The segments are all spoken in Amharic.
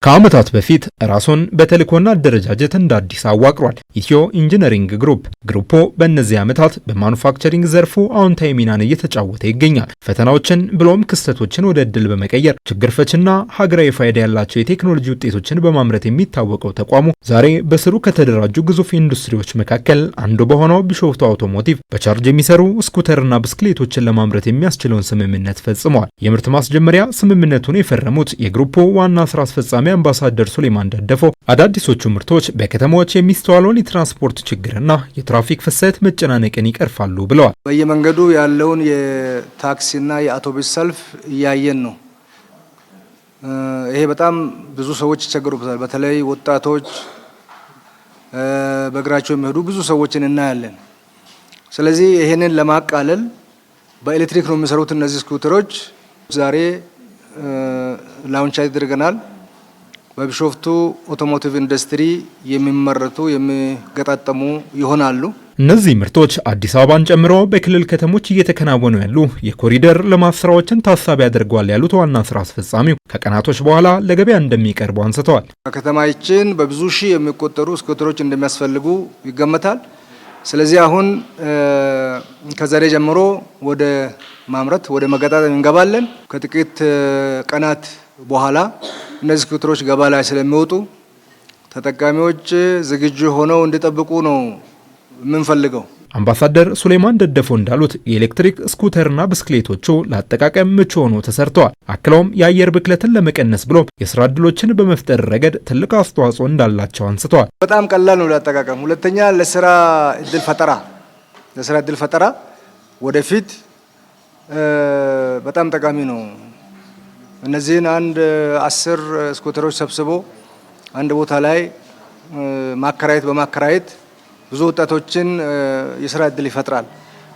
ከዓመታት በፊት ራሱን በተልእኮና አደረጃጀት እንደ አዲስ አዋቅሯል። ኢትዮ ኢንጂነሪንግ ግሩፕ በእነዚህ ዓመታት በማኑፋክቸሪንግ ዘርፉ አዎንታዊ ሚናን እየተጫወተ ይገኛል። ፈተናዎችን ብሎም ክስተቶችን ወደ ዕድል በመቀየር ችግር ፈችና ሀገራዊ ፋይዳ ያላቸው የቴክኖሎጂ ውጤቶችን በማምረት የሚታወቀው ተቋሙ ዛሬ በስሩ ከተደራጁ ግዙፍ ኢንዱስትሪዎች መካከል አንዱ በሆነው ቢሾፍቱ አውቶሞቲቭ በቻርጅ የሚሰሩ ስኩተርና ብስክሌቶችን ለማምረት የሚያስችለውን ስምምነት ፈጽመዋል። የምርት ማስጀመሪያ ስምምነቱን የፈረሙት የግሩፑ ዋና ስራ አስፈጻሚ አምባሳደር ሱሌማን ደደፎ አዳዲሶቹ ምርቶች በከተማዎች የሚስተዋለውን የትራንስፖርት ችግርና የትራፊክ ፍሰት መጨናነቅን ይቀርፋሉ ብለዋል። በየመንገዱ ያለውን የታክሲና የአውቶቡስ ሰልፍ እያየን ነው። ይሄ በጣም ብዙ ሰዎች ይቸገሩበታል። በተለይ ወጣቶች በእግራቸው የሚሄዱ ብዙ ሰዎችን እናያለን። ስለዚህ ይሄንን ለማቃለል በኤሌክትሪክ ነው የሚሰሩት እነዚህ ስኩተሮች ዛሬ ላውንች አድርገናል። በቢሾፍቱ አውቶሞቲቭ ኢንዱስትሪ የሚመረቱ የሚገጣጠሙ ይሆናሉ። እነዚህ ምርቶች አዲስ አበባን ጨምሮ በክልል ከተሞች እየተከናወኑ ያሉ የኮሪደር ልማት ስራዎችን ታሳቢ አድርገዋል ያሉት ዋና ስራ አስፈጻሚው ከቀናቶች በኋላ ለገበያ እንደሚቀርቡ አንስተዋል። በከተማችን በብዙ ሺህ የሚቆጠሩ ስኩተሮች እንደሚያስፈልጉ ይገመታል። ስለዚህ አሁን ከዛሬ ጀምሮ ወደ ማምረት ወደ መገጣጠም እንገባለን። ከጥቂት ቀናት በኋላ እነዚህ ስኩተሮች ገባ ላይ ስለሚወጡ ተጠቃሚዎች ዝግጁ ሆነው እንዲጠብቁ ነው የምንፈልገው። አምባሳደር ሱሌማን ደደፎ እንዳሉት የኤሌክትሪክ ስኩተርና ብስክሌቶቹ ለአጠቃቀም ምቹ ሆነው ተሰርተዋል። አክለውም የአየር ብክለትን ለመቀነስ ብሎ የስራ ዕድሎችን በመፍጠር ረገድ ትልቅ አስተዋጽኦ እንዳላቸው አንስተዋል። በጣም ቀላል ነው ለአጠቃቀም። ሁለተኛ ለስራ ዕድል ፈጠራ ወደፊት በጣም ጠቃሚ ነው። እነዚህን 10 ስኩተሮች ሰብስቦ አንድ ቦታ ላይ በማከራየት ብዙ ወጣቶችን የስራ ዕድል ይፈጥራል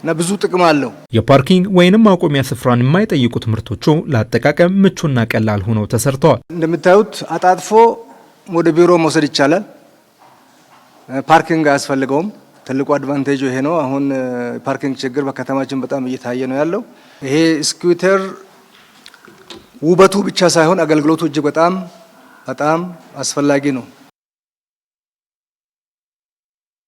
እና ብዙ ጥቅም አለው። የፓርኪንግ ወይንም ማቆሚያ ስፍራን የማይጠይቁት ምርቶቹ ለአጠቃቀም ምቹና ቀላል ሆነው ተሰርተዋል። እንደምታዩት አጣጥፎ ወደ ቢሮ መውሰድ ይቻላል። ፓርኪንግ አያስፈልገውም። ትልቁ አድቫንቴጁ ይሄ ነው። አሁን ፓርኪንግ ችግር በከተማችን በጣም እየታየ ነው ያለው። ይሄ ስኩተር ውበቱ ብቻ ሳይሆን አገልግሎቱ እጅግ በጣም አስፈላጊ ነው።